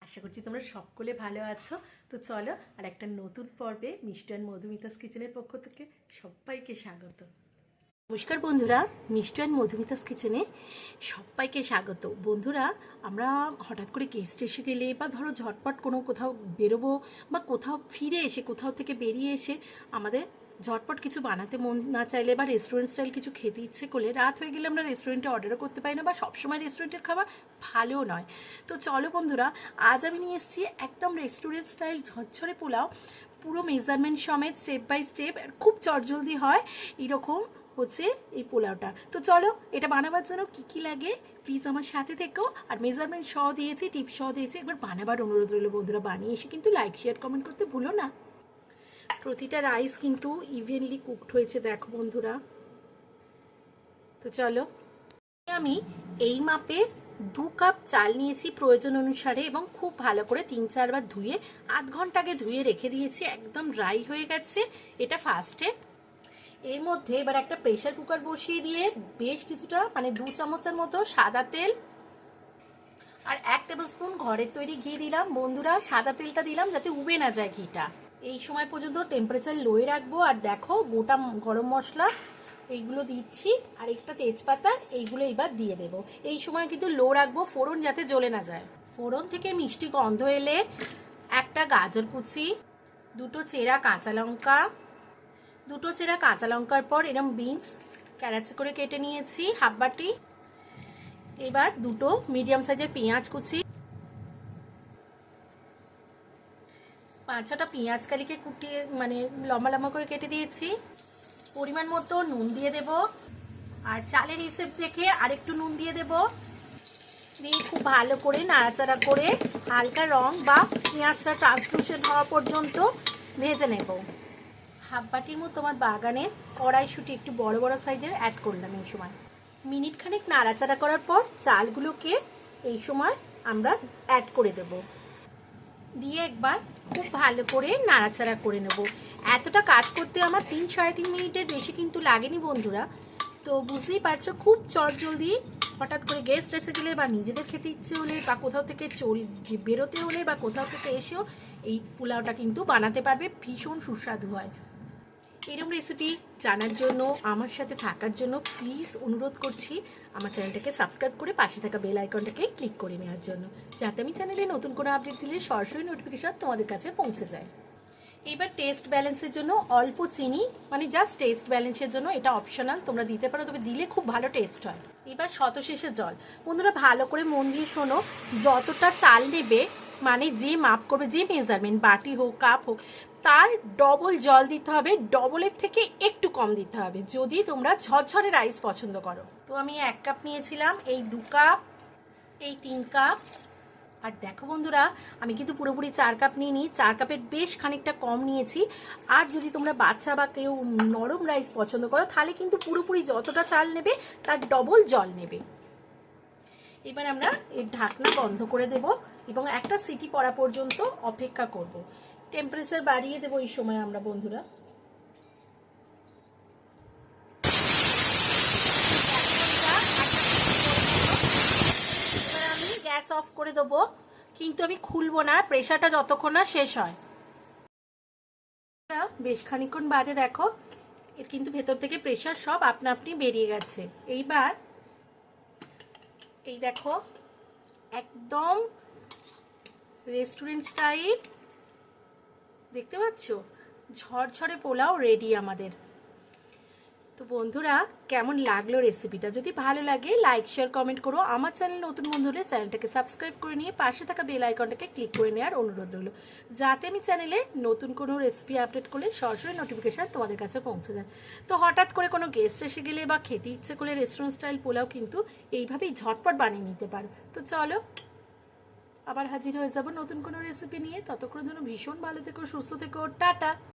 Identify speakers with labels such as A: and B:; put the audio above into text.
A: আশা করছি তোমরা সকলে ভালো আছো। তো চলো আর একটা নতুন পর্বে মিষ্টি অ্যান্ড মধুমিতাস কিচেনের পক্ষ থেকে সবাইকে স্বাগত। নমস্কার বন্ধুরা, মিষ্টি অ্যান্ড মধুমিতাস কিচেনে সবাইকে স্বাগত। বন্ধুরা, আমরা হঠাৎ করে গেস্ট এসে গেলে বা ধরো ঝটপট কোনো কোথাও বেরোবো বা কোথাও ফিরে এসে কোথাও থেকে বেরিয়ে এসে আমাদের ঝটপট কিছু বানাতে মন না চাইলে বা রেস্টুরেন্ট স্টাইল কিছু খেতে ইচ্ছে করলে রাত হয়ে গেলে আমরা রেস্টুরেন্টে অর্ডারও করতে পারি না বা সবসময় রেস্টুরেন্টের খাবার ভালোও নয়। তো চলো বন্ধুরা, আজ আমি নিয়ে এসেছি একদম রেস্টুরেন্ট স্টাইল ঝরঝরে পোলাও, পুরো মেজারমেন্ট সমেত স্টেপ বাই স্টেপ, খুব চটজলদি হয় এরকম হচ্ছে এই পোলাওটা। তো চলো এটা বানাবার জন্য কি কি লাগে প্লিজ আমার সাথে থেকো, আর মেজারমেন্ট সহ দিয়েছি, টিপ সহ দিয়েছি। একবার বানাবার অনুরোধ রইল বন্ধুরা, বানিয়ে এসে কিন্তু লাইক শেয়ার কমেন্ট করতে ভুলো না। প্রতিটা রাইস কিন্তু ইভেনলি কুকড হয়েছে দেখো বন্ধুরা। তো চলো, আমি এই মাপে 2 কাপ চাল নিয়েছি প্রয়োজন অনুসারে এবং খুব ভালো করে 3-4 বার ধুয়ে আধ ঘন্টা আগে ধুয়ে রেখে দিয়েছি, একদম ড্রাই হয়ে গেছে এটা ফার্স্টে। এর মধ্যে এবার একটা প্রেসার কুকার বসিয়ে দিয়ে বেশ কিছুটা মানে 2 চামচের মতো সাদা তেল আর 1 টেবিলস্পুন ঘরের তৈরি ঘি দিলাম। বন্ধুরা, সাদা তেলটা দিলাম যাতে উবে না যায় ঘিটা। এই সময় পর্যন্ত টেম্পারেচার লোয়ে রাখবো। আর দেখো গোটা গরম মশলা এইগুলো দিচ্ছি আর একটা তেজপাতা, এইগুলো এবার দিয়ে দেব। এই সময় কিন্তু লো রাখবো, ফোড়ন যাতে জ্বলে না যায়। ফোড়ন থেকে মিষ্টি গন্ধ এলে একটা গাজর কুচি, দুটো চেরা কাঁচা লঙ্কার পর এরকম বিনস ক্যারাচি করে কেটে নিয়েছি হাফ বাটি। এবার দুটো মিডিয়াম সাইজের পেঁয়াজ কুচি, 5-6টা পেঁয়াজ কালিকে কুটিয়ে মানে লম্বা লম্বা করে কেটে দিয়েছি। পরিমাণ মতো নুন দিয়ে দেব, আর চালের হিসেব দেখে আরেকটু নুন দিয়ে দেব। দিয়ে খুব ভালো করে নাড়াচাড়া করে হালকা রং বা পেঁয়াজটা ট্রান্সলুসেন্ট হওয়া পর্যন্ত ভেজে নেব। হাফ বাটির মতো আমার বাগানে কড়াইশুঁটি একটু বড় বড় সাইজের অ্যাড করলাম। এই সময় মিনিট খানেক নাড়াচাড়া করার পর চালগুলোকে এই সময় আমরা অ্যাড করে দেব, দিয়ে একবার খুব ভালো করে নাড়াচাড়া করে নেব। এতটা কাজ করতে আমার 3-3.5 মিনিটের বেশি কিন্তু লাগেনি বন্ধুরা। তো বুঝতেই পারছো খুব চটজলদি হঠাৎ করে গেস্ট এসে গেলে বা নিজেদের খেতে ইচ্ছে হলে বা কোথাও থেকে বেরোতে হলে বা কোথাও থেকে এসেও এই পোলাওটা কিন্তু বানাতে পারবে, ভীষণ সুস্বাদু হয়। এরকম রেসিপি জানার জন্য আমার সাথে থাকার জন্য প্লিজ অনুরোধ করছি আমার চ্যানেলটাকে সাবস্ক্রাইব করে পাশে থাকা বেল আইকনটাকে ক্লিক করে নেওয়ার জন্য, যাতে আমি চ্যানেলে নতুন কোনো আপডেট দিলে সরাসরি নোটিফিকেশন তোমাদের কাছে পৌঁছে যায়। এবার টেস্ট ব্যালেন্সের জন্য অল্প চিনি, মানে জাস্ট টেস্ট ব্যালেন্সের জন্য, এটা অপশনাল, তোমরা দিতে পারো, তবে দিলে খুব ভালো টেস্ট হয়। এবার শতশেষে জল। বন্ধুরা ভালো করে মন দিয়ে শোনো, যতটা চাল নেবে মানে যে মাপ করবে, যে মেজারমেন্ট বাটি হোক কাপ হোক, তার ডবল জল দিতে হবে, ডবলের থেকে একটু কম দিতে হবে যদি তোমরা ঝরঝরে রাইস পছন্দ করো। তো আমি 1 কাপ নিয়েছিলাম, এই 2 কাপ, এই 3 কাপ। আর দেখো বন্ধুরা, আমি কিন্তু পুরোপুরি 4 কাপ নিইনি, 4 কাপের বেশ খানিকটা কম নিয়েছি। আর যদি তোমরা বাচ্চা বা কেউ নরম রাইস পছন্দ করো তাহলে কিন্তু পুরোপুরি যতটা চাল নেবে তার ডবল জল নেবে। এবার আমরা এর ঢাকনা বন্ধ করে দেব এবং একটা সিটি পড়া পর্যন্ত অপেক্ষা করব। টেম্পারেচার বাড়িয়ে দেবো এই সময় আমরা বন্ধুরা। এবার আমি গ্যাস অফ করে দেবো, কিন্তু আমি খুলবো না প্রেশারটা যতক্ষণ না শেষ হয়। বেশ খানিকক্ষণ বাদে দেখো এর কিন্তু ভেতর থেকে প্রেশার সব আপনা আপনি বেরিয়ে গেছে। এইবার এই দেখো একদম রেস্টুরেন্ট স্টাইল, দেখতে পাচ্ছ ঝরঝরে পোলাও রেডি আমাদের। তো বন্ধুরা কেমন লাগলো রেসিপিটা? যদি ভালো লাগে লাইক শেয়ার কমেন্ট করো। আমার চ্যানেল নতুন বন্ধু হলে চ্যানেলটাকে সাবস্ক্রাইব করে নিয়ে পাশে থাকা বেল আইকনটাকে ক্লিক করে নেওয়ার অনুরোধ রইল, যাতে আমি চ্যানেলে নতুন কোনো রেসিপি আপডেট করলে সরাসরি নোটিফিকেশান তোমাদের কাছে পৌঁছে যায়। তো হঠাৎ করে কোনো গেস্ট এসে গেলে বা খেতে ইচ্ছে করলে রেস্টুরেন্ট স্টাইল পোলাও কিন্তু এইভাবেই ঝটপট বানিয়ে নিতে পারো। তো চলো আবার হাজির হয়ে যাবো নতুন কোনো রেসিপি নিয়ে। ততক্ষণ জন্য ভীষণ ভালো থেকো, সুস্থ থেকো, টাটা।